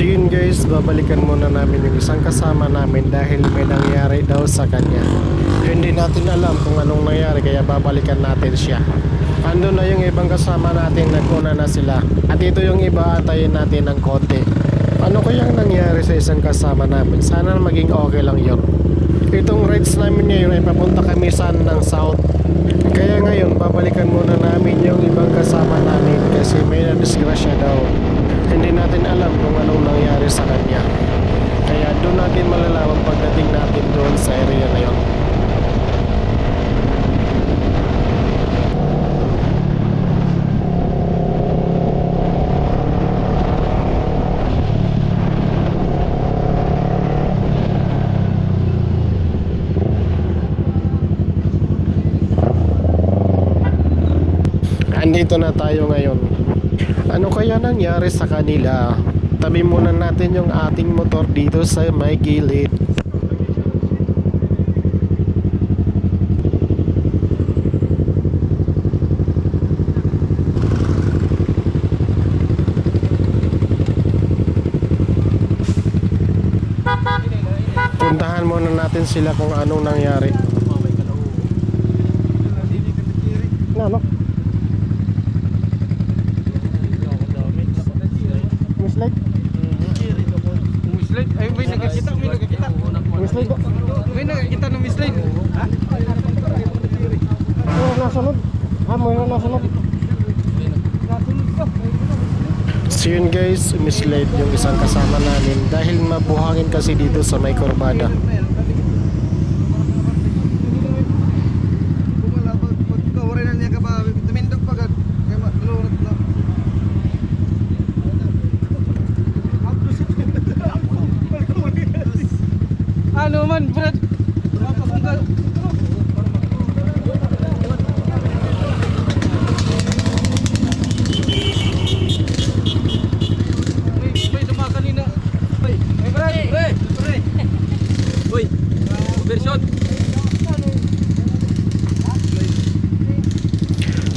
So yun guys, babalikan muna namin yung isang kasama namin dahil may nangyari daw sa kanya. Hindi natin alam kung anong nangyari kaya babalikan natin siya. Ando na yung ibang kasama natin, naguna na sila. At ito yung iba, atayin natin ng konti. Ano kayang nangyari sa isang kasama namin? Sana maging okay lang yun. Itong rides namin ngayon ay papunta kami saan ng south. Kaya ngayon, babalikan muna namin yung ibang kasama namin kasi may nadisgrasya daw. Hindi natin alam kung anong nangyari sa kanya. Kaya doon natin malalaman pagdating natin doon sa area na yun. Andito na tayo ngayon. Ano kaya nangyari sa kanila? Tabi muna natin yung ating motor dito sa may gilid. Puntahan muna natin sila kung anong nangyari. Ano? Umislide? Umislide? Ay, may nagkakita, may nagkakita. Umislide ba? May nagkakita ng umislide. Ha? Oh, nasunod. Mayroon nasunod. Nasunod ka. So yun guys, umislide yung isang kasama namin dahil mabuhangin kasi dito sa may kurbada. Ano man, Brad? May duma kanina. May Brad, pre. Uy, version.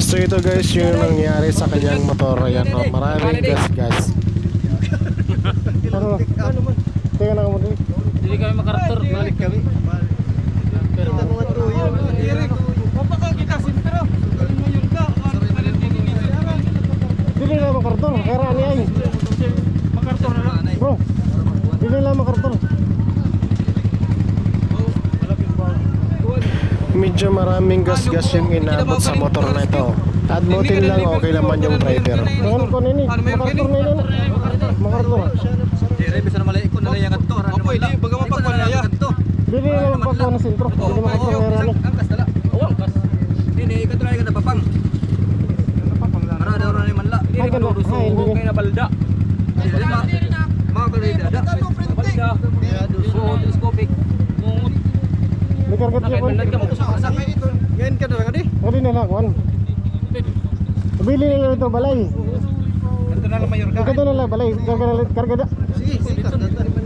So ito guys, yung nangyari sa kanyang motor. Ayan, no? Maraming gas. Ano man? Teka na mo din. Hindi kami makarakter, balik kami. Pero mga truyo, direk. Mapakakita sintro. Ngayon ka, Dili lang makarton, kaya ni ay. makartor na lang. Bro, dili lang makarton. Medyo maraming gas yung inabot sa motor na ito. At buti lang okay naman yung driver. Ano ko nini? Makarton na yun. Makarton. Dire bisa na malay ko na layangan to. Opo, hindi baga mapagpalaya. Dili lang magpapao na sentro. Dili makarton na yan. Angkas dala. Angkas. Dini ikat na ikat na papang. Para daw na ni manla. Dili ka duso kay na balda. Dili mga kalida da. Balda. Duso telescopic. Mungot. Nikargat niya po. Nagka mo sa sakay ito. Ngayon ka na di. Hindi na lang, Juan. Bili na lang ito balay. Ito na lang mayor ka. Ito na lang balay. Karga da. Sige,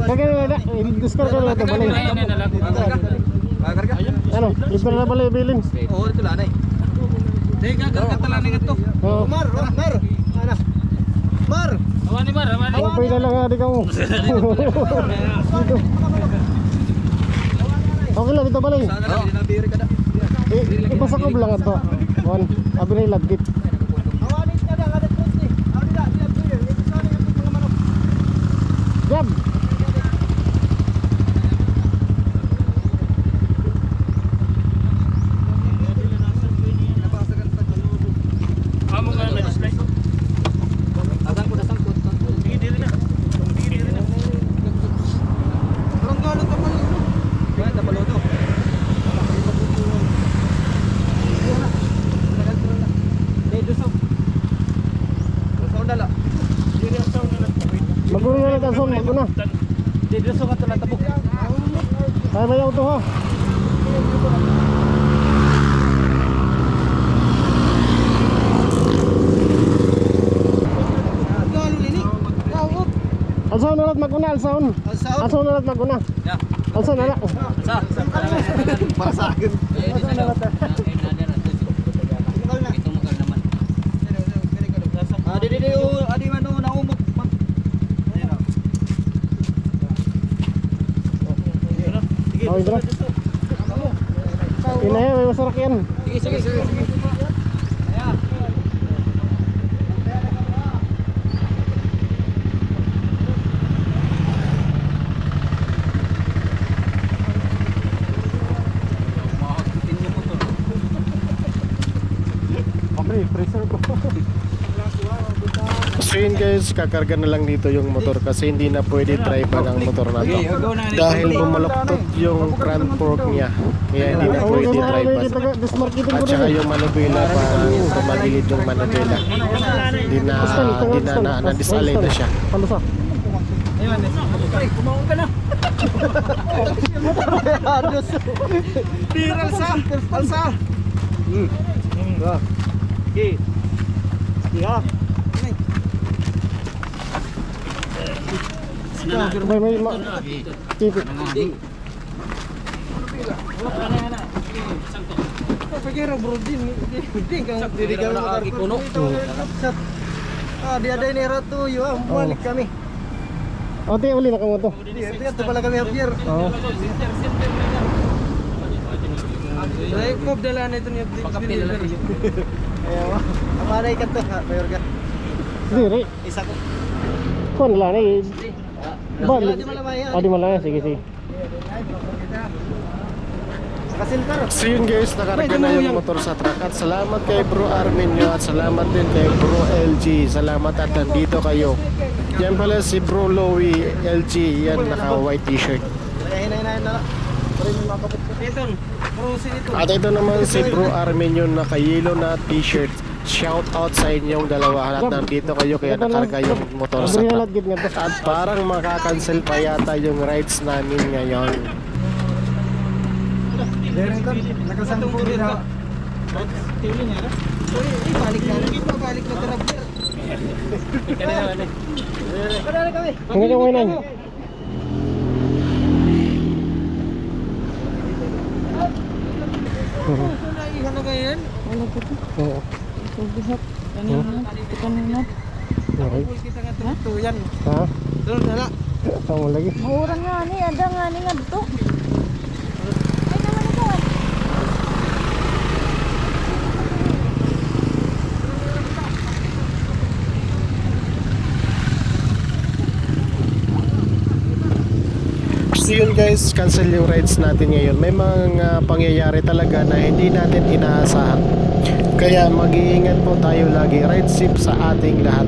Karga na lang. Diskarga na lang ito balay. Karga. Ano? Ito na lang balay bilin. Oo, ito lang ay. Dahil kakarga lang ito. Oo. Mar. Ana. Mar. Awani Mar, awani. Ang pwede lang nga di ka mo. Okay lang ito balay. Sana lang dinabiri ka da. Ipasakob lang ito. Juan, abi na ilagkit. Awanis ka da, kada trusty. Awani da, dinabiri. Ito sana yung mga manok. Jab! Amo nga na display. Dasang ko. Sige, dili na. Parang galo ka pa yun. Kaya tapalodo. Maguna na lang son, maguna. Dito sa nga tabok. Kaya may auto ha. Alsaon na lang maguna, alsaon. Alsaon na lang maguna. Alsaon na lang. Para sa akin. Di man naumok. Okay, tara. Inaya, may masarap yan. Sige. So yun guys, kakarga na lang dito yung motor kasi hindi na pwede drive ang motor na to. Dahil bumaluktot yung front fork niya. Kaya hindi na pwede drive. At saka yung manubela, parang tumagilid yung manubela. Hindi na disalay na siya. Ay, kumaon ka na. Alsa. Okay. Pagkira bro din kang dirigal mo Nakakikuno. di ada ini ratu yo balik kami. Ate, uli na ka mo to. Dito pala kami Javier. Oo. Dai kob dalan itu ni Pagkapil lang. Ayo. Amanay ka to, mayor ka. Diri. Isa ko. Kuan lang eh. Balik. Di malamaya. Di malaya. Sige. Kasiltar. So yun guys, nakarga na yung motor sa truck. At salamat kay Bro Arminio at salamat din kay Bro LG. Salamat at nandito kayo. Yan pala si Bro Louie LG. Yan, naka white t-shirt. Hinahin na. Pero may makapit ko. Ito. Cruising ito. At ito naman si Bro Arminio, naka yellow na t-shirt. Shout out sa inyong dalawa. At nandito kayo kaya nakarga yung motor sa truck. At parang makakancel pa yata yung rides namin ngayon. Meron ka. Nakasang puri na. Tili niya na. Balik na. Balik na tara. Kadali kami. Hanggang yung mainan. Naihan na kayo yan? Oo. Okay. Kita nga tutuyan. Ha? Doon na lang. Tama lagi. Mura nga ni, ada nga ni nga dito. Ay naman ito eh. So yun guys, cancel yung rides natin ngayon. May mga pangyayari talaga na hindi natin inaasahan. Kaya mag-iingat po tayo lagi. Ride safe sa ating lahat.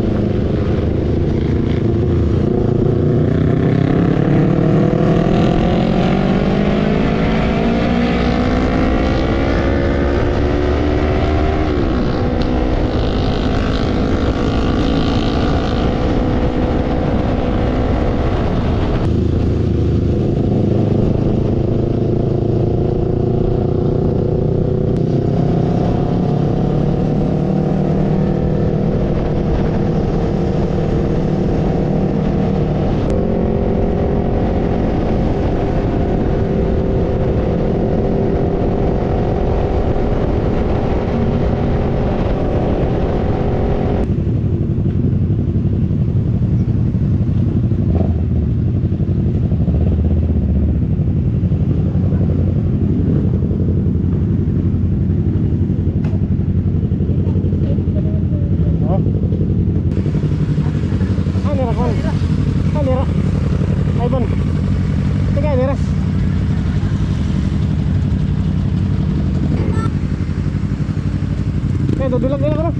Dudulag nila ko na.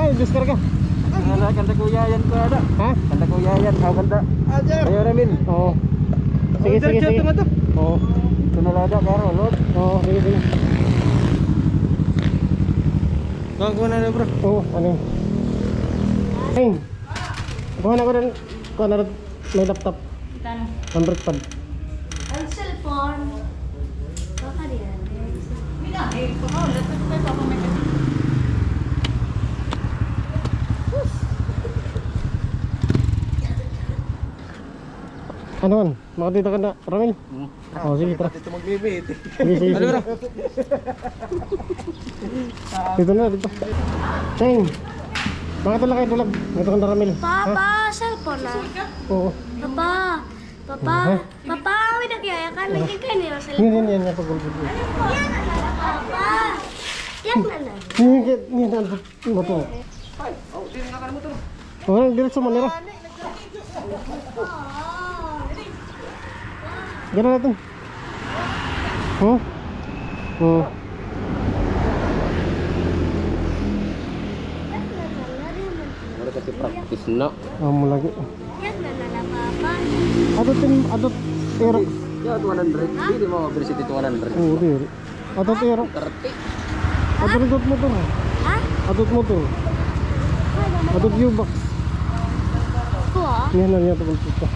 Ay, diskarga. Kanta kuya yan ko ada. Ha? Kanta kuya yan. Kanta. Ajar. Ayo Ramin. Oo. Sige. Oo. Tunalada karo lot. Oo, sige. Gagawin na bro. Oo, ano? Hey. Kuha na ko rin. Kuha na rin. May laptop. Tan. Android pad. Ang cellphone. Baka diyan. Mina, papa, laptop ko papa may. Ano man? Makatito ka na, Ramil? Oo, sige, tara. Dito magbibit. Sige. Dito na, dito. Cheng! Bakit lang kayo dulag? Ito ka na, Ramil. Papa, cellphone na. Oo. Papa, Papa, Papa, may nagyaya ka. Nagkikain niyo sa Yan, yan, yan, pagulgul. Papa, yan na lang. Yan, mo to. Oh, sino nga ka mo to? Oh, diretso manira. Gana natin. Oh. Oh. Wala kasi practice na. Amo lagi. Yan na lang, Papa. Adot pero. Yeah, 200. Hindi mo mabilis ito 100. Oh, di. Adot pero. 30. Adot mo to. Ha? Adot mo to. Adot yubak. Ito ah. Yan na niya pagulgul to.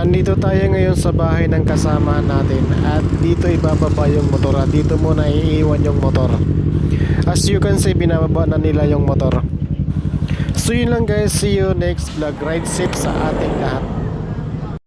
Andito tayo ngayon sa bahay ng kasama natin at dito ibababa yung motor at dito muna iiwan yung motor. As you can see, binababa na nila yung motor. So yun lang guys, see you next vlog. Ride safe sa ating lahat.